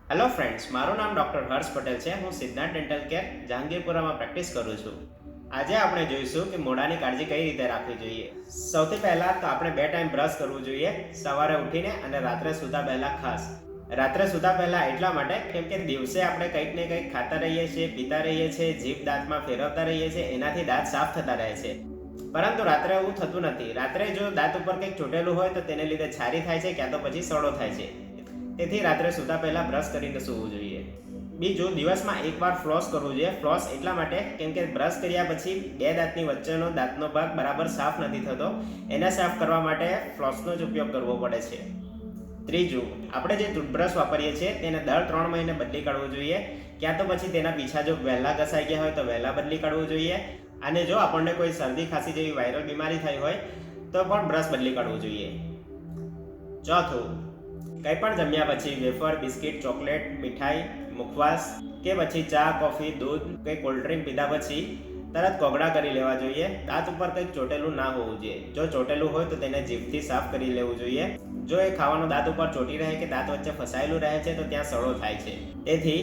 Hello friends, મારું નામ doctor હર્ષ પટેલ છે. હું સિદ્ધાર્થ ડેન્ટલ કેર જહાંગીરપુરામાં પ્રેક્ટિસ કરું છું. આજે આપણે જોઈશું કે મોઢાની કાળજી કઈ રીતે રાખવી જોઈએ. સૌથી પહેલાં તો આપણે 2 ટાઈમ બ્રશ કરવું જોઈએ, સવારે ઉઠીને અને રાત્રે સૂતા પહેલાં ખાસ. રાત્રે સૂતા પહેલાં એટલા માટે કેમ કે દિવસે આપણે કંઈક ને કંઈક ખાતા રહીએ છીએ, પીતા રહીએ છીએ, જીભ દાંતમાં ફેરવતા રહીએ છીએ, એનાથી દાંત સાફ થતા રહે છે. પરંતુ રાત્રે એવું થતું નથી. રાત્રે જો દાંત ઉપર કંઈક ચોટેલું હોય તો તેને લીધે છારી થાય છે, ક્યાં તો પછી સડો થાય છે. તેથી રાત્રે સૂતા પહેલાં બ્રશ કરીને સૂવું જોઈએ. બીજું, દિવસમાં એકવાર ફ્લોસ કરવું જોઈએ. ફ્લોસ એટલા માટે કેમ કે બ્રશ કર્યા પછી 2 દાંતની વચ્ચેનો દાંતનો ભાગ બરાબર સાફ નથી થતો. એને સાફ કરવા માટે ફ્લોસનો જ ઉપયોગ કરવો પડે છે. ત્રીજું, આપણે જે ટૂથબ્રશ વાપરીએ છીએ તેને દર 3 મહિને બદલી કાઢવું જોઈએ. ક્યાં તો પછી તેના પીછા જો વહેલા ઘસાઈ ગયા હોય તો વહેલા બદલી કાઢવું જોઈએ. અને જો આપણને કોઈ શરદી ખાંસી જેવી વાયરલ બીમારી થઈ હોય તો પણ બ્રશ બદલી કાઢવું જોઈએ. ચોથું, કંઈ પણ જમ્યા પછી વેફર, બિસ્કિટ, ચોકલેટ, મીઠાઈ, મુખવાસ કે પછી ચા, કોફી, દૂધ કે કોલ્ડ ડ્રિંક પીધા પછી તરત કોગળા કરી લેવા જોઈએ. દાંત ઉપર કંઈક ચોટેલું ના હોવું જોઈએ. જો ચોટેલું હોય તો તેને જીભથી સાફ કરી લેવું જોઈએ. જો એ ખાવાનું દાંત ઉપર ચોટી રહે કે દાંત વચ્ચે ફસાયેલું રહે છે તો ત્યાં સડો થાય છે. તેથી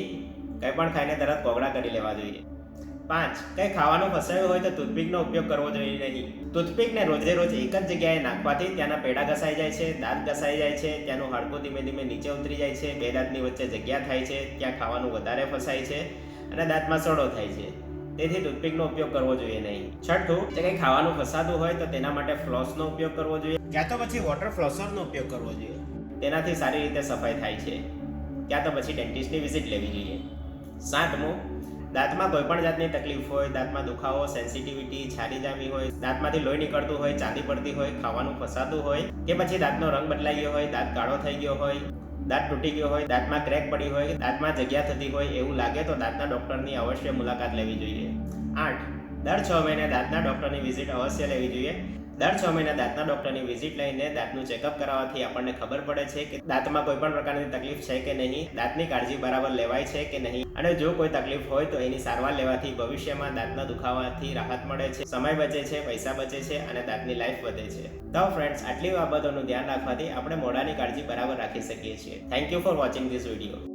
કંઈ પણ ખાઈને તરત કોગળા કરી લેવા જોઈએ. 5, કંઈ ખાવાનું ફસાયું હોય તો ટૂથપીકનો ઉપયોગ કરવો જોઈએ નહીં. ટૂથપીકને રોજે રોજ એક જ જગ્યાએ નાખવાથી ત્યાંના પેડા ઘસાઈ જાય છે, દાંત ઘસાઈ જાય છે, ત્યાંનું હાડકું ધીમે ધીમે નીચે ઉતરી જાય છે, 2 દાંતની વચ્ચે જગ્યા થાય છે, ત્યાં ખાવાનું વધારે ફસાય છે અને દાંતમાં સડો થાય છે. તેથી ટૂથપીકનો ઉપયોગ કરવો જોઈએ નહીં. છઠ્ઠું, જે કંઈ ખાવાનું ફસાતું હોય તો તેના માટે ફ્લોસનો ઉપયોગ કરવો જોઈએ, ક્યાં તો પછી વોટર ફ્લોસરનો ઉપયોગ કરવો જોઈએ. તેનાથી સારી રીતે સફાઈ થાય છે. ક્યાં તો પછી ડેન્ટિસ્ટની વિઝિટ લેવી જોઈએ. 7મું, દાંતમાં કોઈ પણ જાતની તકલીફ હોય, દાંતમાં દુખાવો, સેન્સિટિવિટી, છારી જામી હોય, દાંતમાંથી લોહી નીકળતું હોય, ચાંદી પડતી હોય, ખાવાનું ફસાતું હોય કે પછી દાંતનો રંગ બદલાઈ ગયો હોય, દાંત કાળો થઈ ગયો હોય, દાંત તૂટી ગયો હોય, દાંતમાં ક્રેક પડી હોય, દાંતમાં જગ્યા થતી હોય એવું લાગે તો દાંતના ડૉક્ટરની અવશ્ય મુલાકાત લેવી જોઈએ. 8, દર 6 મહિને દાંતના ડૉક્ટરની વિઝિટ અવશ્ય લેવી જોઈએ. દર 6 મહિને દાંતના ડૉક્ટરની વિઝિટ લઈને દાંતનું ચેકઅપ કરાવવાથી આપણને ખબર પડે છે કે દાંતમાં કોઈ પણ પ્રકારની તકલીફ છે કે નહીં, દાંતની કાળજી બરાબર લેવાય છે કે નહીં, અને જો કોઈ તકલીફ હોય તો એની સારવાર લેવાથી ભવિષ્યમાં દાંતના દુખાવાથી રાહત મળે છે, સમય બચે છે, પૈસા બચે છે અને દાંતની લાઈફ વધે છે. તો ફ્રેન્ડ્સ, આટલી બાબતોનું ધ્યાન રાખવાથી આપણે મોઢાની કાળજી બરાબર રાખી શકીએ છીએ. Thank you for watching this video.